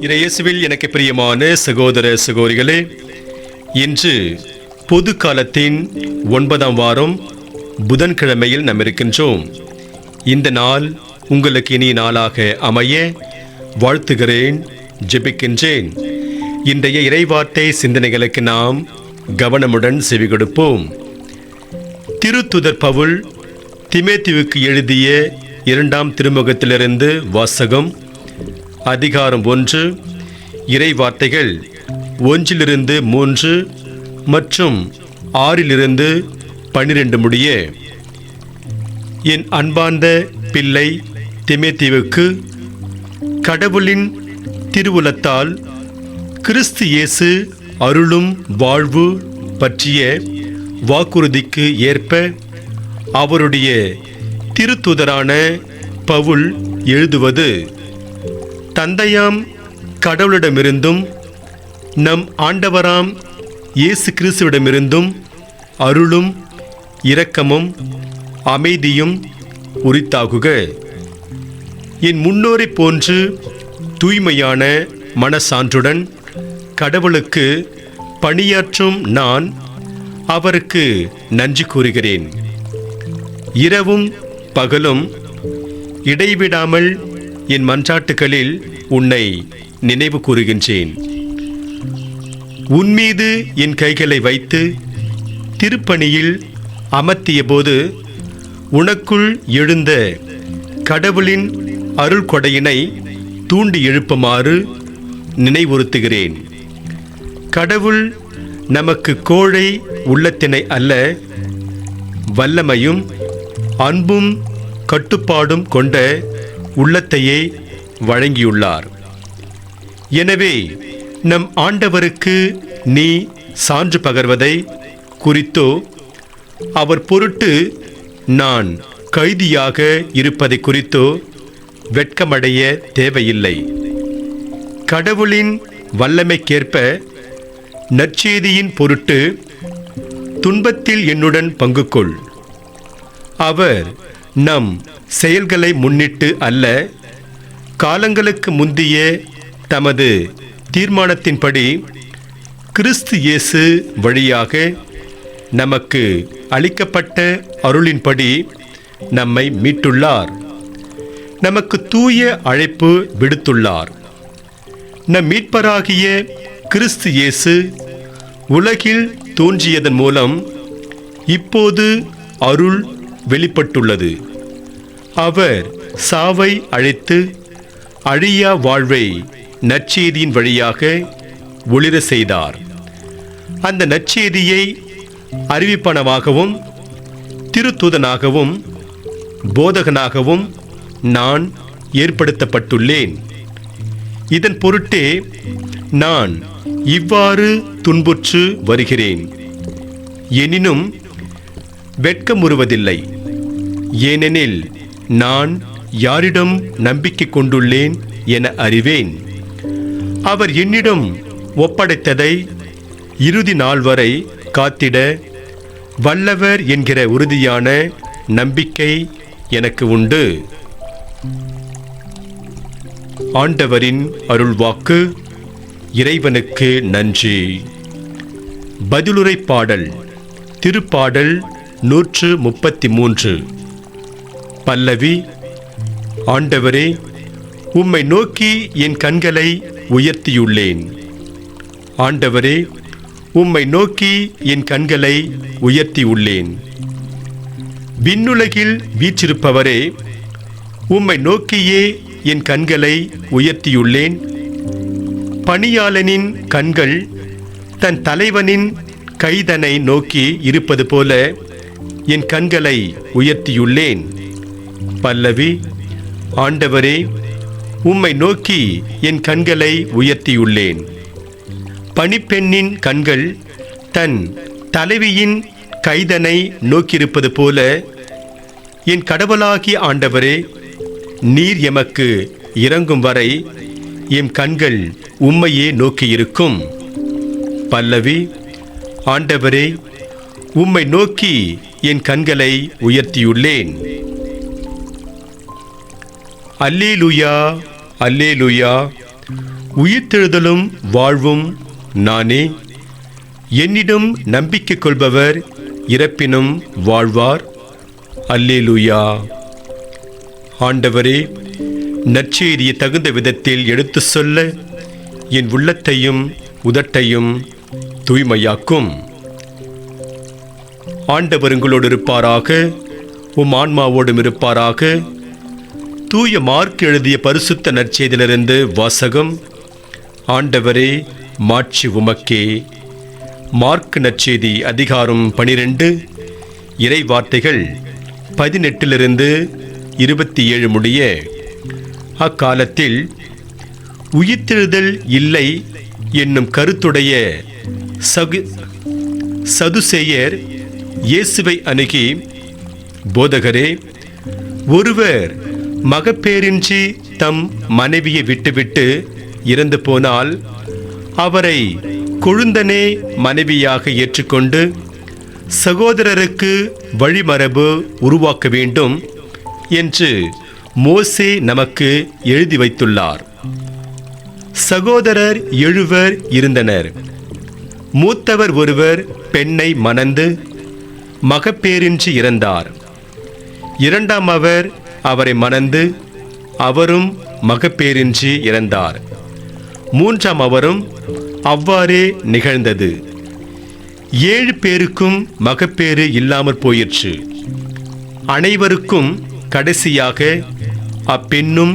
இயேசுவில் எனக்கு பிரியமான சகோதர சகோதரிகளே, இன்று பொது காலத்தின் 9ஆம் வாரம் புதன்கிழமையில் நாம் இருக்கின்றோம். இந்த நாள் உங்களுக்கு இனிய நாளாக அமைய வாழ்த்துகிறேன், ஜெபிக்கின்றேன். இன்றைய இறைவார்த்தை சிந்தனைகளுக்கு நாம் கவனமுடன் செவி கொடுப்போம். திருத்துதர் பவுல் தீமோத்தேயுவுக்கு எழுதிய 2ஆம் திருமுகத்திலிருந்து வாசகம். அதிகாரம் 1, இறை வார்த்தைகள் 1-3 மற்றும் 6-12 முடிய. என் அன்பார்ந்த பிள்ளை தீமோத்தேயுவுக்கு கடவுளின் திருவுளத்தால் கிறிஸ்து இயேசு அருளும் வாழ்வு பற்றிய வாக்குறுதிக்கு ஏற்ப அவருடைய திருத்தூதரான பவுல் எழுதுவது, தந்தையாம் கடவுளிடமிருந்தும் நம் ஆண்டவராம் இயேசு கிறிஸ்துவிடமிருந்தும் அருளும் இரக்கமும் அமைதியும் உரித்தாகுக. என் முன்னோரை போன்று தூய்மையான மனசான்றுடன் கடவுளுக்கு பணியாற்றும் நான் அவருக்கு நன்றி கூறுகிறேன். இரவும் பகலும் இடைவிடாமல் என் மன்றாட்டுகளில் உன்னை நினைவு கூறுகின்றேன். உன்மீது என் கைகளை வைத்து திருப்பணியில் அமர்த்திய போது உனக்குள் எழுந்த கடவுளின் அருள் கொடையினை தூண்டி எழுப்புமாறு நினைவுறுத்துகிறேன். கடவுள் நமக்கு கோழை உள்ளத்தினை அல்ல, வல்லமையும் அன்பும் கட்டுப்பாடும் கொண்ட உள்ளத்தையே வழங்கியுள்ளார். எனவே நம் ஆண்டவருக்கு நீ சான்று பகர்வதை குறித்தோ அவர் பொருட்டு நான் கைதியாக இருப்பதை குறித்தோ வெட்கமடைய தேவையில்லை. கடவுளின் வல்லமைக்கேற்ப நற்செய்தியின் பொருட்டு துன்பத்தில் என்னுடன் பங்கு கொள். அவர் நம் செயல்களை முன்னிட்டு அல்ல, காலங்களுக்கு முந்திய தமது தீர்மானத்தின்படி கிறிஸ்து இயேசு வழியாக நமக்கு அளிக்கப்பட்ட அருளின்படி நம்மை மீட்டுள்ளார். நமக்கு தூய அழைப்பு விடுத்துள்ளார். நம் மீட்பராகிய கிறிஸ்து இயேசு உலகில் தோன்றியதன் மூலம் இப்போது அருள் வெளிப்பட்டுள்ளது. அவர் சாவை அழைத்து அழியா வாழ்வை நற்செய்தியின் வழியாக ஒளிர செய்தார். அந்த நற்செய்தியை அறிவிப்பனவாகவும் திருத்தூதனாகவும் போதகனாகவும் நான் ஏற்படுத்தப்பட்டுள்ளேன். இதன் பொருட்டே நான் இவ்வாறு துன்புற்று வருகிறேன். எனினும் வெட்கமுறுவதில்லை. ஏனெனில் நான் யாரிடம் நம்பிக்கை கொண்டுள்ளேன் என அறிவேன். அவர் என்னிடம் ஒப்படைத்ததை இறுதி நாள் வரை காத்திட வல்லவர் என்கிற உறுதியான நம்பிக்கை எனக்கு உண்டு. ஆண்டவரின் அருள்வாக்கு. இறைவனுக்கு நன்றி. பதிலுரை பாடல். திருப்பாடல் 133. பல்லவி. ஆண்டவரே, உம்மை நோக்கி என் கண்களை உயர்த்தியுள்ளேன். ஆண்டவரே, உம்மை நோக்கி என் கண்களை உயர்த்தியுள்ளேன். விண்ணுலகில் வீற்றிருப்பவரே, உம்மை நோக்கியே என் கண்களை உயர்த்தியுள்ளேன். பணியாளனின் கண்கள் தன் தலைவனின் கைதனை நோக்கி இருப்பது போல என் கண்களை உயர்த்தியுள்ளேன். பல்லவி. ஆண்டவரே, உம்மை நோக்கி என் கண்களை உயர்த்தியுள்ளேன். பணிப்பெண்ணின் கண்கள் தன் தலைவியின் கைதனை நோக்கியிருப்பது போல என் கடவுளாகிய ஆண்டவரே, நீர் எமக்கு இறங்கும் வரை எம் கண்கள் உம்மையே நோக்கியிருக்கும். பல்லவி. ஆண்டவரே, உம்மை நோக்கி என் கண்களை உயர்த்தியுள்ளேன். அல்லேலூயா, அல்லேலூயா. உயிர்த்தெழுதலும் வாழ்வும் நானே. என்னிடம் நம்பிக்கை கொள்பவர் இறப்பினும் வாழ்வார். அல்லேலூயா. ஆண்டவரே, நற்செய்தியை தகுந்த விதத்தில் எடுத்து சொல்ல என் உள்ளத்தையும் உதட்டையும் தூய்மையாக்கும். ஆண்டவர் உங்களோடு இருப்பாராக, உம் ஆன்மாவோடும் இருப்பாராக. தூய மார்க் எழுதிய பரிசுத்த நற்செய்தியிலிருந்து வாசகம். ஆண்டவரே, மாட்சி உமக்கே. மார்க் நற்செய்தி அதிகாரம் 12, இறை வார்த்தைகள் 18 27 முடிய. அக்காலத்தில் உயிர்த்தெழுதல் இல்லை என்னும் கருத்துடைய சதுசேயர் இயேசுவை அணுகி, போதகரே, ஒருவர் மகப்பேறின்றி தம் மனைவியை விட்டுவிட்டு இறந்து போனால் அவரை கொழுந்தனே மனைவியாக ஏற்றுக்கொண்டு சகோதரருக்கு வழிமரபு உருவாக்க வேண்டும் என்று மோசே நமக்கு எழுதி வைத்துள்ளார். சகோதரர் 7 இருந்தனர். மூத்தவர் ஒருவர் பெண்ணை மணந்து மகப்பேறின்றி இறந்தார். இரண்டாம் அவர் அவரை மணந்து அவரும் மகப்பேறின்றி இறந்தார். மூன்றாம் அவரும் அவ்வாறே நிகழ்ந்தது. 7 பேருக்கும் மகப்பேறு இல்லாமற் போயிற்று. அனைவருக்கும் கடைசியாக அப்பெண்ணும்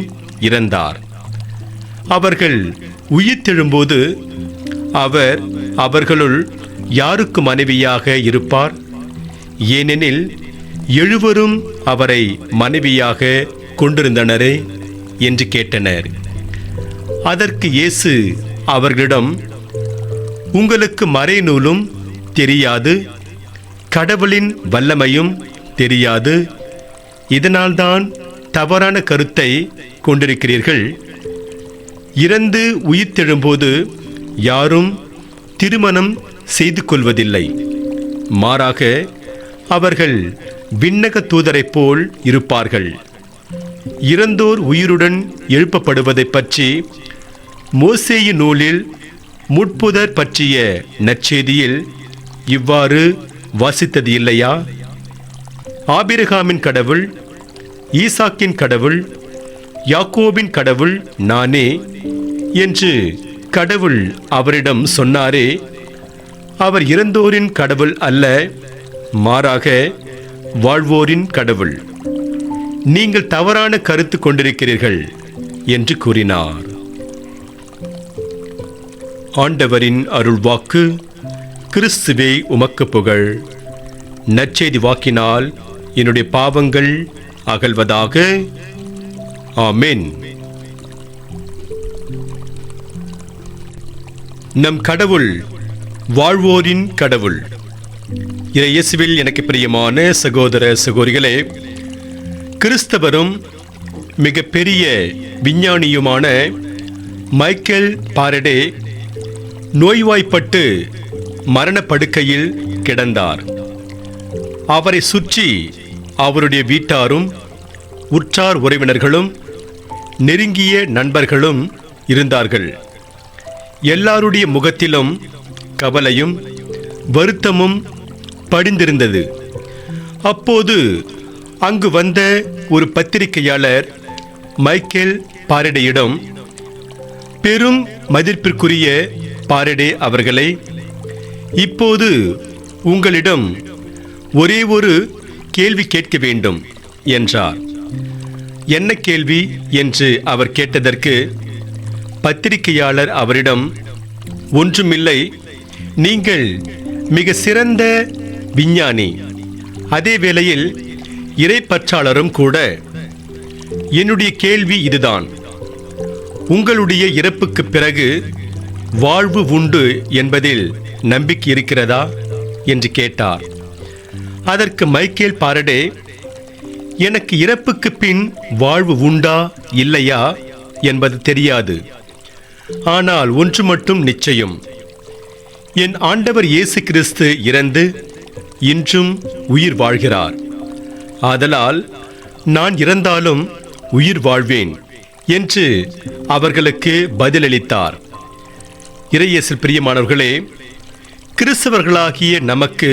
இறந்தார். அவர்கள் உயிர்த்தெழும்போது அவர் அவர்களுள் யாருக்கு மனைவியாக இருப்பார்? ஏனெனில் 7 அவரை மனைவியாக கொண்டிருந்தனரே என்று கேட்டனர். அதற்கு இயேசு அவர்களிடம், உங்களுக்கு மறைநூலும் தெரியாது, கடவுளின் வல்லமையும் தெரியாது. இதனால்தான் தவறான கருத்தை கொண்டிருக்கிறீர்கள். இறந்து உயிர்த்தெழும்போது யாரும் திருமணம் செய்து கொள்வதில்லை. மாறாக அவர்கள் விண்ணக தூதரைப் போல் இருப்பார்கள். இறந்தோர் உயிருடன் எழுப்பப்படுவதை பற்றி மோசேயின் நூலில் முட்புதர் பற்றிய நற்செய்தியில் இவ்வாறு வாசித்தது இல்லையா? ஆபிரகாமின் கடவுள், ஈசாக்கின் கடவுள், யாக்கோபின் கடவுள் நானே என்று கடவுள் அவரிடம் சொன்னாரே. அவர் இறந்தோரின் கடவுள் அல்ல, மாறாக வாழ்வோரின் கடவுள். நீங்கள் தவறான கருத்து கொண்டிருக்கிறீர்கள் என்று கூறினார். ஆண்டவரின் அருள்வாக்கு. கிறிஸ்துவே உமக்கு புகழ். நற்செய்தி வாக்கினால் என்னுடைய பாவங்கள் அகல்வதாக. ஆமென். நம் கடவுள் வாழ்வோரின் கடவுள். இயேசுவில் எனக்கு பிரியமான சகோதர சகோதரிகளே, கிறிஸ்தவரும் மிக பெரிய விஞ்ஞானியுமான மைக்கேல் பாரடே நோய்வாய்ப்பட்டு மரணப்படுக்கையில் கிடந்தார். அவரை சுற்றி அவருடைய வீட்டாரும் உற்றார் உறவினர்களும் நெருங்கிய நண்பர்களும் இருந்தார்கள். எல்லாருடைய முகத்திலும் கவலையும் வருத்தமும் படிந்திருந்தது. அப்போது அங்கு வந்த ஒரு பத்திரிகையாளர் மைக்கேல் பாரடேயிடம், பெரும் மதிப்பிற்குரிய பாரடே அவர்களை, இப்போது உங்களிடம் ஒரே ஒரு கேள்வி கேட்க வேண்டும் என்றார். என்ன கேள்வி என்று அவர் கேட்டதற்கு பத்திரிகையாளர் அவரிடம், ஒன்றுமில்லை, நீங்கள் மிக சிறந்த விஞ்ஞானி, அதே வேளையில் இறைப்பற்றாளரும் கூட. என்னுடைய கேள்வி இதுதான், உங்களுடைய இறப்புக்கு பிறகு வாழ்வு உண்டு என்பதில் நம்பிக்கை இருக்கிறதா என்று கேட்டார். அதற்கு மைக்கேல் பாரடே, எனக்கு இறப்புக்கு பின் வாழ்வு உண்டா இல்லையா என்பது தெரியாது. ஆனால் ஒன்று மட்டும் நிச்சயம், என் ஆண்டவர் இயேசு கிறிஸ்து இறந்து இன்றும் உயிர் வாழ்கிறார். ஆதலால் நான் இறந்தாலும் உயிர் வாழ்வேன் என்று அவர்களுக்கு பதிலளித்தார். இறையேசில் பிரியமானவர்களே, கிறிஸ்தவர்களாகிய நமக்கு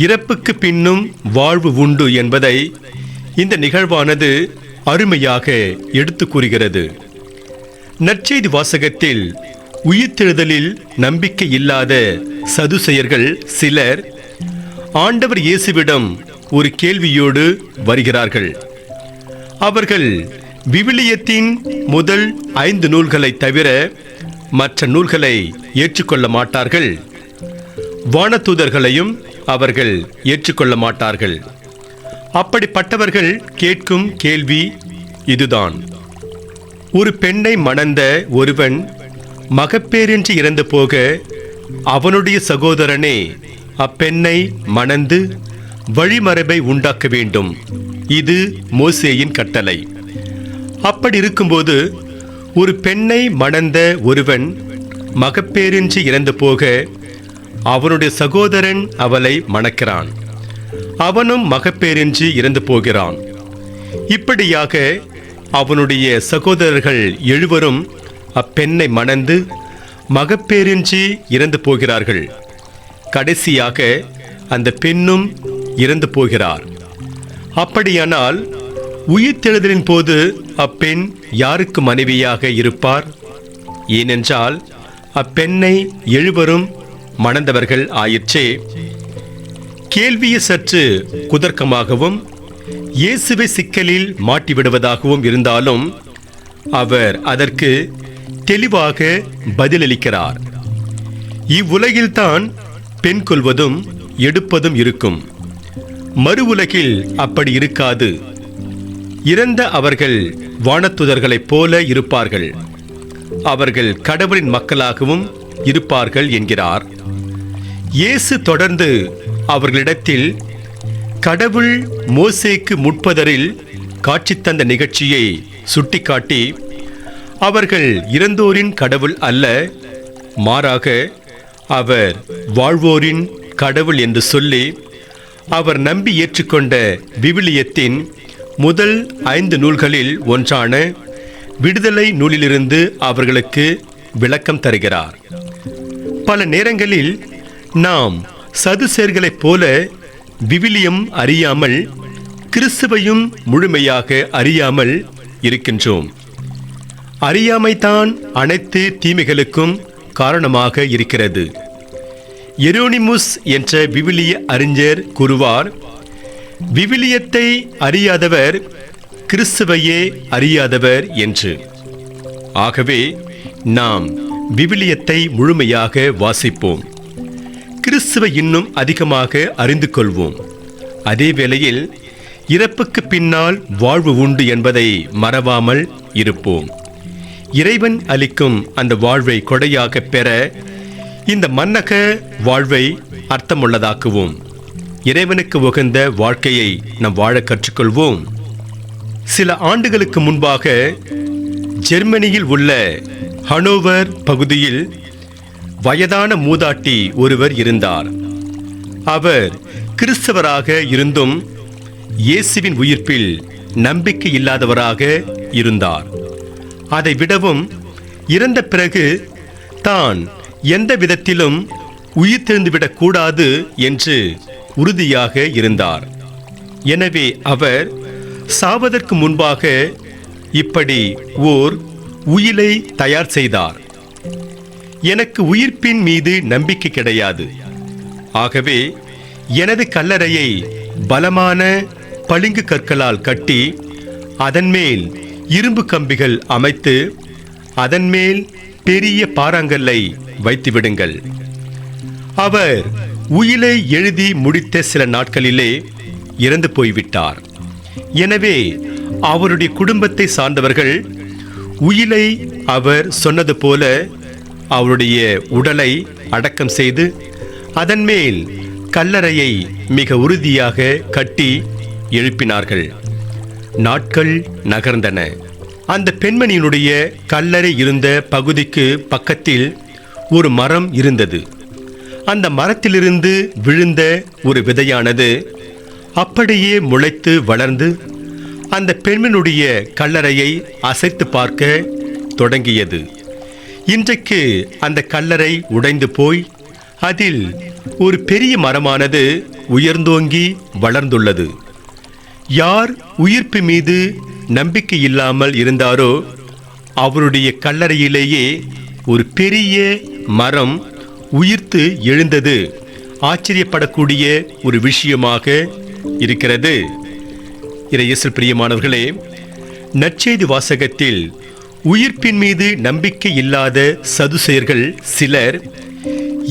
இறப்புக்கு பின்னும் வாழ்வு உண்டு என்பதை இந்த நிகழ்வானது அருமையாக எடுத்து கூறுகிறது. நற்செய்தி வாசகத்தில் உயிர்த்தெழுதலில் நம்பிக்கை இல்லாத சதுசேயர்கள் சிலர் ஆண்டவர் இயேசுவிடம் ஒரு கேள்வியோடு வருகிறார்கள். அவர்கள் விவிலியத்தின் முதல் 5 நூல்களை தவிர மற்ற நூல்களை ஏற்றுக்கொள்ள மாட்டார்கள். வானதூதர்களையும் அவர்கள் ஏற்றுக்கொள்ள மாட்டார்கள். அப்படிப்பட்டவர்கள் கேட்கும் கேள்வி இதுதான்: ஒரு பெண்ணை மணந்த ஒருவன் மகப்பேறின்றி இறந்து போக அவனுடைய சகோதரனே அப்பெண்ணை மணந்து வழிமரபை உண்டாக்க வேண்டும். இது மோசேயின் கட்டளை. அப்படி இருக்கும்போது ஒரு பெண்ணை மணந்த ஒருவன் மகப்பேறின்றி இறந்து போக அவனுடைய சகோதரன் அவளை மணக்கிறான். அவனும் மகப்பேறின்றி இறந்து போகிறான். இப்படியாக அவனுடைய சகோதரர்கள் 7 அப்பெண்ணை மணந்து மகப்பேறின்றி இறந்து போகிறார்கள். கடைசியாக அந்த பெண்ணும் இறந்து போகிறார். அப்படியானால் உயிர்த்தெழுதலின் போது அப்பெண் யாருக்கு மனைவியாக இருப்பார்? ஏனென்றால் அப்பெண்ணை 7 மணந்தவர்கள் ஆயிற்றே. கேள்வியை சற்று குதர்க்கமாகவும் இயேசுவை சிக்கலில் மாட்டிவிடுவதாகவும் இருந்தாலும் அவர் அதற்கு தெளிவாக பதிலளிக்கிறார். இவ்வுலகில்தான் பெண் கொள்வதும் எடுப்பதும் இருக்கும். மறு உலகில் அப்படி இருக்காது. இறந்த அவர்கள் வானதூதர்களைப் போல இருப்பார்கள். அவர்கள் கடவுளின் மக்களாகவும் இருப்பார்கள் என்கிறார். இயேசு தொடர்ந்து அவர்களிடத்தில் கடவுள் மோசேக்கு முற்பதரில் காட்சி தந்த நிகழ்ச்சியை சுட்டிக்காட்டி, அவர்கள் இறந்தோரின் கடவுள் அல்ல, மாறாக அவர் வாழ்வோரின் கடவுள் என்று சொல்லி, அவர் நம்பி ஏற்றுக்கொண்ட விவிலியத்தின் முதல் 5 நூல்களில் ஒன்றான விடுதலை நூலிலிருந்து அவர்களுக்கு விளக்கம் தருகிறார். பல நேரங்களில் நாம் சதுசேயர்களைப் போல விவிலியம் அறியாமல் கிறிஸ்துவையும் முழுமையாக அறியாமல் இருக்கின்றோம். அறியாமைதான் அனைத்து தீமைகளுக்கும் காரணமாக இருக்கிறது. எரோனிமுஸ் என்ற விவிலிய அறிஞர் கூறுவார், விவிலியத்தை அறியாதவர் கிறிஸ்துவையே அறியாதவர் என்று. ஆகவே நாம் விவிலியத்தை முழுமையாக வாசிப்போம். கிறிஸ்துவை இன்னும் அதிகமாக அறிந்து கொள்வோம். அதே வேளையில் இறப்புக்கு பின்னால் வாழ்வு உண்டு என்பதை மறவாமல் இருப்போம். இறைவன் அளிக்கும் அந்த வாழ்வை கொடையாக பெற இந்த மன்னக வாழ்வை அர்த்தமுள்ளதாக்குவோம். இறைவனுக்கு உகந்த வாழ்க்கையை நாம் வாழ கற்றுக்கொள்வோம். சில ஆண்டுகளுக்கு முன்பாக ஜெர்மனியில் உள்ள ஹனோவர் பகுதியில் வயதான மூதாட்டி ஒருவர் இருந்தார். அவர் கிறிஸ்தவராக இருந்தும் இயேசுவின் உயிர்ப்பில் நம்பிக்கை இல்லாதவராக இருந்தார். அதை விடவும் இறந்த பிறகு தான் எந்த விதத்திலும் உயிர்த்தெழுந்துவிடக் கூடாது என்று உறுதியாக இருந்தார். எனவே அவர் சாவதற்கு முன்பாக இப்படி ஓர் உயிலை தயார் செய்தார். எனக்கு உயிர்ப்பின் மீது நம்பிக்கை கிடையாது. ஆகவே எனது கல்லறையை பலமான பளிங்கு கற்களால் கட்டி அதன் மேல் இரும்பு கம்பிகள் அமைத்து அதன் மேல் பெரிய பாறாங்கல்லை வைத்து விடுங்கள். அவர் உயிலை எழுதி முடித்த சில நாட்களிலே இறந்து போய்விட்டார். எனவே அவருடைய குடும்பத்தை சார்ந்தவர்கள் உயிலை அவர் சொன்னது போல அவருடைய உடலை அடக்கம் செய்து அதன் மேல் கல்லறையை மிக உறுதியாக கட்டி எழுப்பினார்கள். நாட்கள் நகர்ந்தன. அந்த பெண்மணியினுடைய கல்லறை இருந்த பகுதிக்கு பக்கத்தில் ஒரு மரம் இருந்தது. அந்த மரத்திலிருந்து விழுந்த ஒரு விதையானது அப்படியே முளைத்து வளர்ந்து அந்த பெண்மனுடைய கல்லறையை அசைத்து பார்க்க தொடங்கியது. இன்றைக்கு அந்த கல்லறை உடைந்து போய் அதில் ஒரு பெரிய மரமானது உயர்ந்தோங்கி வளர்ந்துள்ளது. யார் உயிர்ப்பு மீது நம்பிக்கை இல்லாமல் இருந்தாரோ அவருடைய கல்லறையிலேயே ஒரு பெரிய மரம் உயிர்த்து எழுந்தது ஆச்சரியப்படக்கூடிய ஒரு விஷயமாக இருக்கிறது. இயேசுவில் பிரியமானவர்களே, நற்செய்தி வாசகத்தில் உயிர்ப்பின் மீது நம்பிக்கை இல்லாத சதுசேயர்கள் சிலர்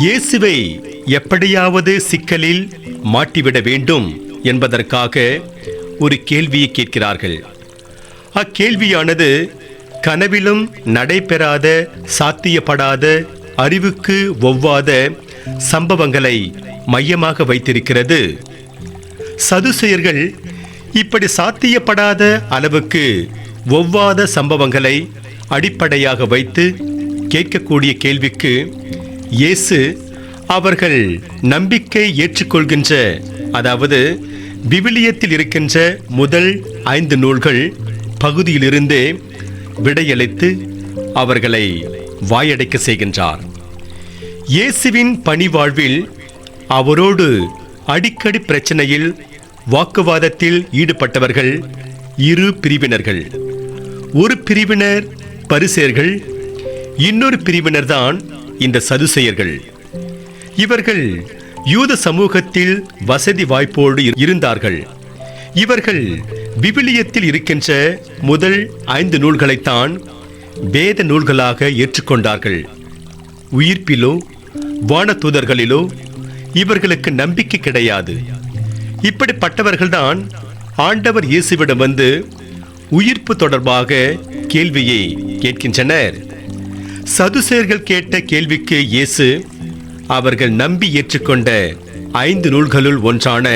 இயேசுவை எப்படியாவது சிக்கலில் மாட்டிவிட வேண்டும் என்பதற்காக ஒரு கேள்வியை கேட்கிறார்கள். அக்கேள்வியானது கனவிலும் நடைபெறாத, சாத்தியப்படாத, அறிவுக்கு ஒவ்வாத சம்பவங்களை மையமாக வைத்திருக்கிறது. சதுசேயர்கள் இப்படி சாத்தியப்படாத அளவுக்கு ஒவ்வாத சம்பவங்களை அடிப்படையாக வைத்து கேட்கக்கூடிய கேள்விக்கு இயேசு அவர்கள் நம்பிக்கை ஏற்றுக்கொள்கின்ற, அதாவது விவிலியத்தில் இருக்கின்ற முதல் 5 நூல்கள் பகுதியிலிருந்தே விடையளித்து அவர்களை வாயடைக்க செய்கின்றார். இயேசுவின் பணிவாழ்வில் அவரோடு அடிக்கடி பிரச்சனையில் வாக்குவாதத்தில் ஈடுபட்டவர்கள் 2 பிரிவினர்கள். ஒரு பிரிவினர் பரிசேயர்கள், இன்னொரு பிரிவினர் தான் இந்த சதுசேயர்கள். இவர்கள் யூத சமூகத்தில் வசதி வாய்ப்போடு இருந்தார்கள். இவர்கள் விவிலியத்தில் இருக்கின்ற முதல் 5 நூல்களைத்தான் வேத நூல்களாக ஏற்றுக்கொண்டார்கள். உயிர்ப்பிலோ வானதூதர்களிலோ இவர்களுக்கு நம்பிக்கை கிடையாது. இப்படிப்பட்டவர்கள்தான் ஆண்டவர் இயேசுவிடம் வந்து உயிர்ப்பு தொடர்பாக கேள்வியை கேட்கின்றனர். சதுசேயர்கள் கேட்ட கேள்விக்கு இயேசு அவர்கள் நம்பி ஏற்றுக்கொண்ட 5 நூல்களுள் ஒன்றான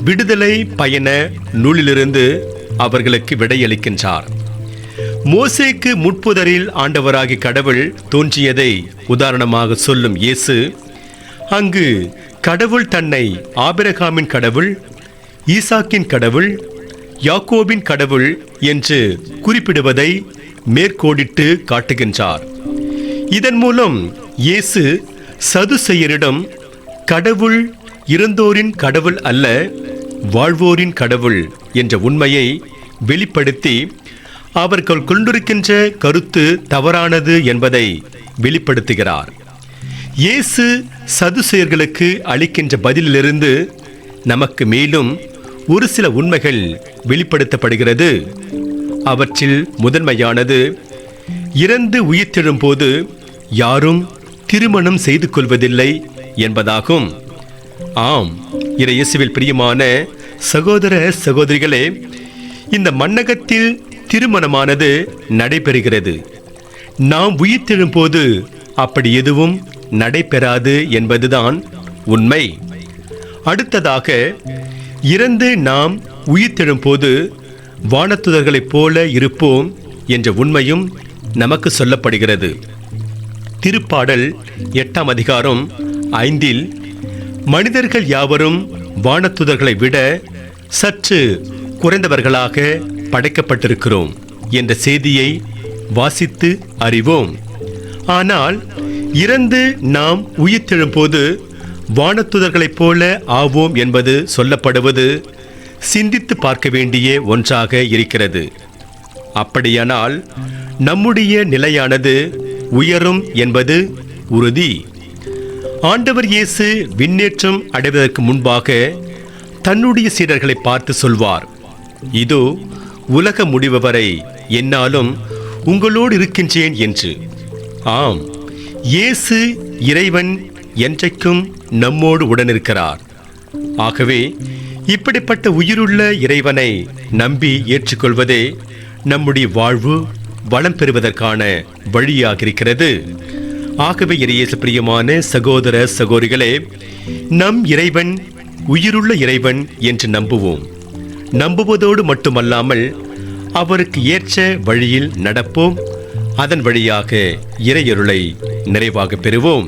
விடுதலை பயண நூலிலிருந்து அவர்களுக்கு விடையளிக்கின்றார். மோசேக்கு முட்புதரில் ஆண்டவராகி கடவுள் தோன்றியதை உதாரணமாக சொல்லும் இயேசு அங்கு கடவுள் தன்னை ஆபிரகாமின் கடவுள், ஈசாக்கின் கடவுள், யாக்கோபின் கடவுள் என்று குறிப்பிடுவதை மேற்கோடிட்டு காட்டுகின்றார். இதன் மூலம் இயேசு சதுசேயரிடம் கடவுள் இறந்தோரின் கடவுள் அல்ல, வாழ்வோரின் கடவுள் என்ற உண்மையை வெளிப்படுத்தி அவர்கள் கொண்டிருக்கின்ற கருத்து தவறானது என்பதை வெளிப்படுத்துகிறார். இயேசு சதுசேயர்களுக்கு அளிக்கின்ற பதிலிலிருந்து நமக்கு மேலும் ஒரு சில உண்மைகள் வெளிப்படுத்தப்படுகிறது. அவற்றில் முதன்மையானது, இறந்து உயிர்த்தெழும் போது யாரும் திருமணம் செய்து கொள்வதில்லை என்பதாகும். ஆம், இயேசுவில் பிரியமான சகோதர சகோதரிகளே, இந்த மண்ணகத்தில் திருமணமானது நடைபெறுகிறது. நாம் உயிர்த்தெழும் போது அப்படி எதுவும் நடைபெறாது என்பதுதான் உண்மை. அடுத்ததாக, இறந்து நாம் உயிர்த்தெழும் போது வானதூதர்களைப் போல இருப்போம் என்ற உண்மையும் நமக்கு சொல்லப்படுகிறது. திருப்பாடல் 8ஆம் அதிகாரம் 5இல் மனிதர்கள் யாவரும் வானதூதர்களை விட சற்று குறைந்தவர்களாக படைக்கப்பட்டிருக்கிறோம் என்ற செய்தியை வாசித்து அறிவோம். ஆனால் இறந்து நாம் உயிர்த்தெழும் போது வானதூதர்களைப் போல ஆவோம் என்பது சொல்லப்படுவது சிந்தித்து பார்க்க வேண்டிய ஒன்றாக இருக்கிறது. அப்படியானால் நம்முடைய நிலையானது உயரும் என்பது உறுதி. ஆண்டவர் இயேசு விண்ணேற்றம் அடைவதற்கு முன்பாக தன்னுடைய சீடர்களை பார்த்து சொல்வார், இதோ உலக முடிவு வரை என்னாலும் உங்களோடு இருக்கின்றேன் என்று. ஆம், இயேசு இறைவன் என்றைக்கும் நம்மோடு உடனிருக்கிறார். ஆகவே இப்படிப்பட்ட உயிருள்ள இறைவனை நம்பி ஏற்றுக்கொள்வதே நம்முடைய வாழ்வு வளம் பெறுவதற்கான வழியாக இருக்கிறது. ஆகவே இயேசு பிரியமான சகோதர சகோதரிகளே, நம் இறைவன் உயிருள்ள இறைவன் என்று நம்புவோம். நம்புவதோடு மட்டுமல்லாமல் அவருக்கு ஏற்ற வழியில் நடப்போம். அதன் வழியாக இறையருளை நிறைவாக பெறுவோம்.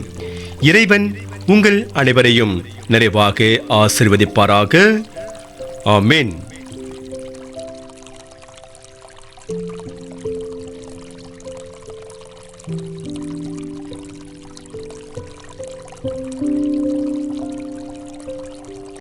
இறைவன் உங்கள் அனைவரையும் நிறைவாக ஆசீர்வதிப்பாராக. ஆமென்.